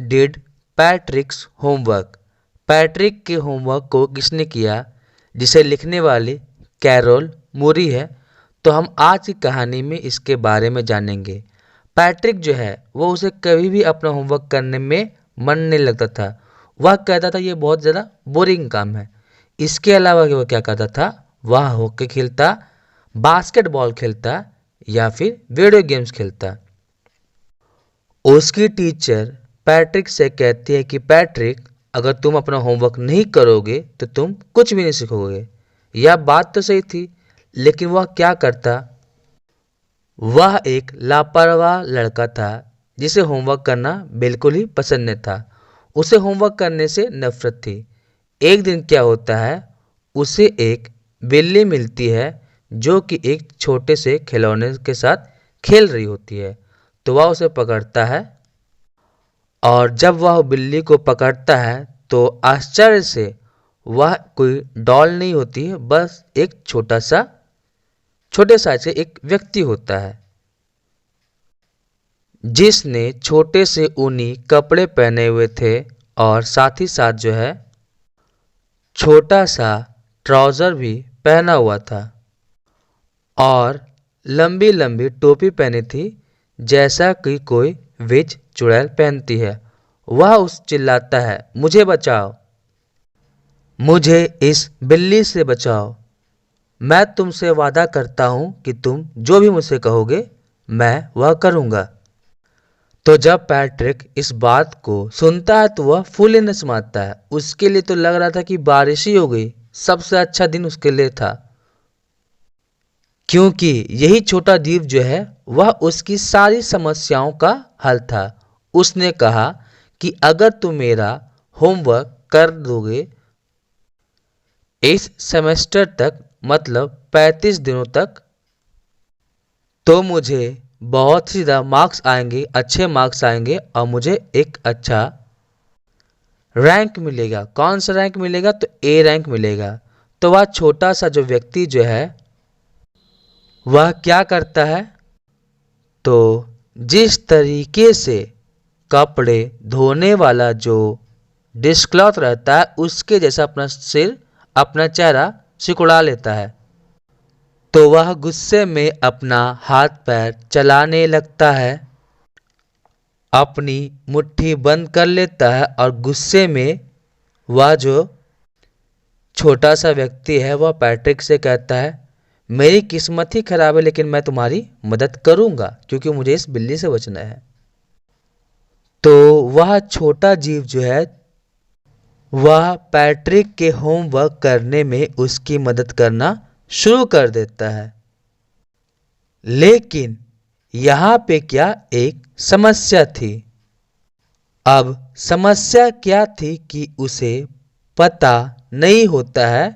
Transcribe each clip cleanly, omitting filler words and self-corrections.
Did पैट्रिक्स homework? Patrick के homework को किसने किया? जिसे लिखने वाली कैरोल मूरी है। तो हम आज की कहानी में इसके बारे में जानेंगे। पैट्रिक जो है वो उसे कभी भी अपना होमवर्क करने में मन नहीं लगता था। वह कहता था ये बहुत ज़्यादा बोरिंग काम है। इसके अलावा वो क्या करता था, वह हॉकी खेलता, बास्केटबॉल खेलता या फिर वीडियो गेम्स खेलता। उसकी टीचर पैट्रिक से कहती है कि पैट्रिक, अगर तुम अपना होमवर्क नहीं करोगे तो तुम कुछ भी नहीं सीखोगे। यह बात तो सही थी, लेकिन वह क्या करता? वह एक लापरवाह लड़का था जिसे होमवर्क करना बिल्कुल ही पसंद नहीं था। उसे होमवर्क करने से नफरत थी। एक दिन क्या होता है, उसे एक बिल्ली मिलती है जो कि एक छोटे से खिलौने के साथ खेल रही होती है। तो वह उसे पकड़ता है और जब वह बिल्ली को पकड़ता है तो आश्चर्य से वह कोई डॉल नहीं होती है, बस एक छोटे साइज से एक व्यक्ति होता है जिसने छोटे से ऊनी कपड़े पहने हुए थे और साथ ही साथ जो है छोटा सा ट्राउज़र भी पहना हुआ था और लंबी लंबी टोपी पहनी थी, जैसा कि कोई विच चुड़ैल पहनती है। वह उस चिल्लाता है, मुझे बचाओ, मुझे इस बिल्ली से बचाओ। मैं तुमसे वादा करता हूँ कि तुम जो भी मुझसे कहोगे मैं वह करूँगा। तो जब पैट्रिक इस बात को सुनता है तो वह फूले न समाता है। उसके लिए तो लग रहा था कि बारिश ही हो गई। सबसे अच्छा दिन उसके लिए था, क्योंकि यही छोटा द्वीप जो है वह उसकी सारी समस्याओं का हल था। उसने कहा कि अगर तुम मेरा होमवर्क कर दोगे इस सेमेस्टर तक, मतलब 35 दिनों तक, तो मुझे बहुत ही ज़्यादा मार्क्स आएंगे, अच्छे मार्क्स आएंगे और मुझे एक अच्छा रैंक मिलेगा। कौन सा रैंक मिलेगा? तो ए रैंक मिलेगा। तो वह छोटा सा जो व्यक्ति जो है वह क्या करता है, तो जिस तरीके से कपड़े धोने वाला जो डिशक्लॉथ रहता है उसके जैसा अपना सिर, अपना चेहरा सिकुड़ा लेता है। तो वह गुस्से में अपना हाथ पैर चलाने लगता है, अपनी मुट्ठी बंद कर लेता है और गुस्से में वह जो छोटा सा व्यक्ति है वह पैट्रिक से कहता है, मेरी किस्मत ही खराब है लेकिन मैं तुम्हारी मदद करूंगा क्योंकि मुझे इस बिल्ली से बचना है। तो वह छोटा जीव जो है वह पैट्रिक के होमवर्क करने में उसकी मदद करना शुरू कर देता है। लेकिन यहाँ पे क्या एक समस्या थी। अब समस्या क्या थी कि उसे पता नहीं होता है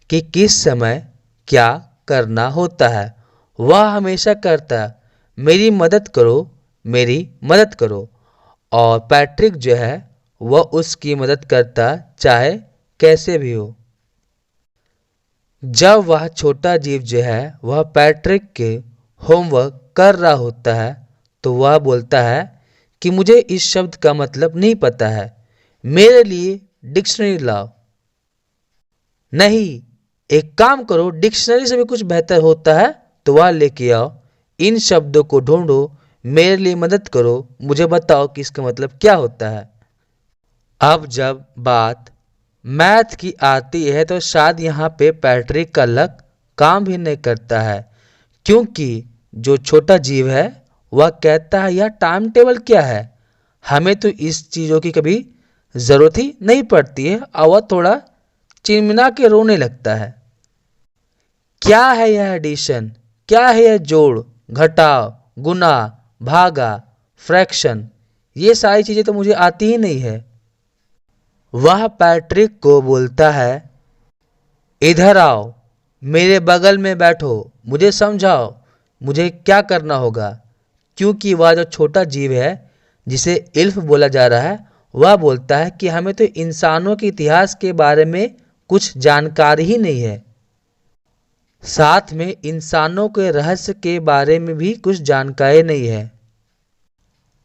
कि किस समय क्या करना होता है। वह हमेशा करता है, मेरी मदद करो, मेरी मदद करो, और पैट्रिक जो है वह उसकी मदद करता चाहे कैसे भी हो। जब वह छोटा जीव जो है वह पैट्रिक के होमवर्क कर रहा होता है तो वह बोलता है कि मुझे इस शब्द का मतलब नहीं पता है, मेरे लिए डिक्शनरी लाओ। नहीं, एक काम करो, डिक्शनरी से भी कुछ बेहतर होता है तो वह लेके आओ। इन शब्दों को ढूंढो, मेरे लिए मदद करो, मुझे बताओ कि इसका मतलब क्या होता है। अब जब बात मैथ की आती है तो शायद यहाँ पे पैट्रिक का लक काम भी नहीं करता है, क्योंकि जो छोटा जीव है वह कहता है यह टाइम टेबल क्या है, हमें तो इस चीज़ों की कभी ज़रूरत ही नहीं पड़ती है। और वह थोड़ा चिनमिना के रोने लगता है। क्या है यह एडिशन, क्या है यह जोड़ घटाव गुना भागा फ्रैक्शन, ये सारी चीज़ें तो मुझे आती ही नहीं है। वह पैट्रिक को बोलता है, इधर आओ, मेरे बगल में बैठो, मुझे समझाओ मुझे क्या करना होगा। क्योंकि वह जो छोटा जीव है जिसे इल्फ बोला जा रहा है वह बोलता है कि हमें तो इंसानों के इतिहास के बारे में कुछ जानकारी ही नहीं है, साथ में इंसानों के रहस्य के बारे में भी कुछ जानकारी नहीं है।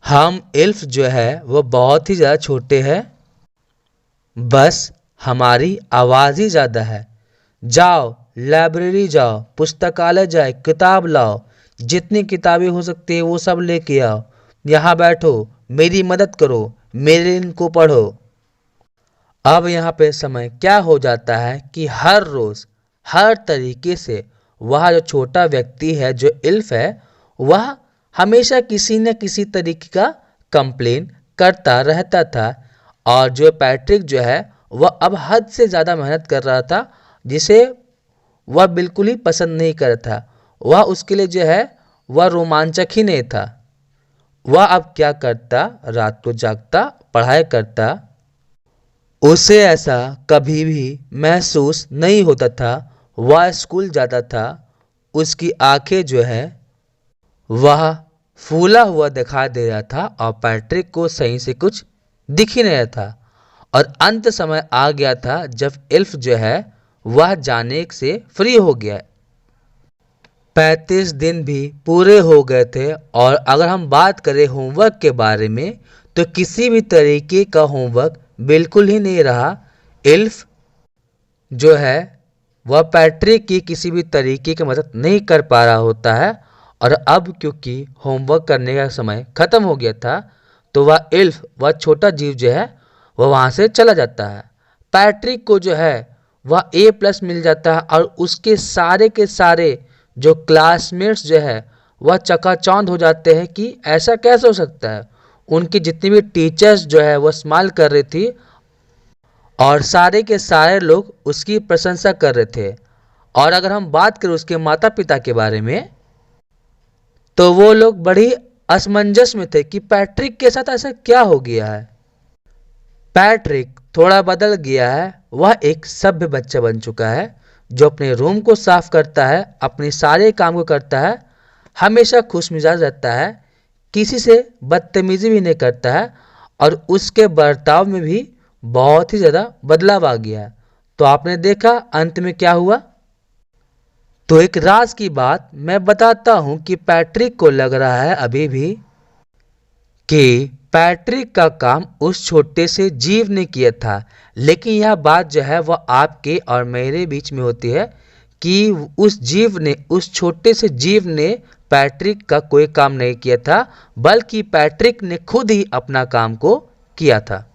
हम इल्फ जो है वो बहुत ही ज़्यादा छोटे हैं, बस हमारी आवाज़ ही ज़्यादा है। जाओ लाइब्रेरी जाओ, पुस्तकालय जाए, किताब लाओ, जितनी किताबें हो सकती है वो सब लेके आओ, यहाँ बैठो, मेरी मदद करो, मेरे इनको पढ़ो। अब यहाँ पे समय क्या हो जाता है कि हर रोज़ हर तरीके से वह जो छोटा व्यक्ति है जो इल्फ है वह हमेशा किसी न किसी तरीके का कंप्लेन करता रहता था। और जो पैट्रिक जो है वह अब हद से ज़्यादा मेहनत कर रहा था, जिसे वह बिल्कुल ही पसंद नहीं कर था। वह उसके लिए जो है वह रोमांचक ही नहीं था। वह अब क्या करता, रात को जागता, पढ़ाई करता। उसे ऐसा कभी भी महसूस नहीं होता था। वह स्कूल जाता था, उसकी आंखें जो है वह फूला हुआ दिखाई दे रहा था और पैट्रिक को सही से कुछ दिख ही नहीं रहा था। और अंत समय आ गया था जब इल्फ जो है वह जाने से फ्री हो गया। 35 दिन भी पूरे हो गए थे और अगर हम बात करें होमवर्क के बारे में तो किसी भी तरीके का होमवर्क बिल्कुल ही नहीं रहा। इल्फ जो है वह पैट्रिक की किसी भी तरीके की मदद नहीं कर पा रहा होता है। और अब क्योंकि होमवर्क करने का समय ख़त्म हो गया था तो वह इल्फ, वह छोटा जीव जो है वह वहाँ से चला जाता है। पैट्रिक को जो है वह A+ मिल जाता है और उसके सारे के सारे जो क्लासमेट्स जो है वह चकाचौंध हो जाते हैं कि ऐसा कैसे हो सकता है। उनकी जितनी भी टीचर्स जो है वह स्माइल कर रही थी और सारे के सारे लोग उसकी प्रशंसा कर रहे थे। और अगर हम बात करें उसके माता पिता के बारे में तो वो लोग बड़ी असमंजस में थे कि पैट्रिक के साथ ऐसा क्या हो गया है। पैट्रिक थोड़ा बदल गया है, वह एक सभ्य बच्चा बन चुका है जो अपने रूम को साफ करता है, अपने सारे काम को करता है, हमेशा खुश मिजाज रहता है, किसी से बदतमीजी भी नहीं करता है और उसके बर्ताव में भी बहुत ही ज़्यादा बदलाव आ गया है। तो आपने देखा अंत में क्या हुआ। तो एक राज की बात मैं बताता हूँ कि पैट्रिक को लग रहा है अभी भी कि पैट्रिक का काम उस छोटे से जीव ने किया था, लेकिन यह बात जो है वह आपके और मेरे बीच में होती है कि उस जीव ने, उस छोटे से जीव ने पैट्रिक का कोई काम नहीं किया था, बल्कि पैट्रिक ने खुद ही अपना काम को किया था।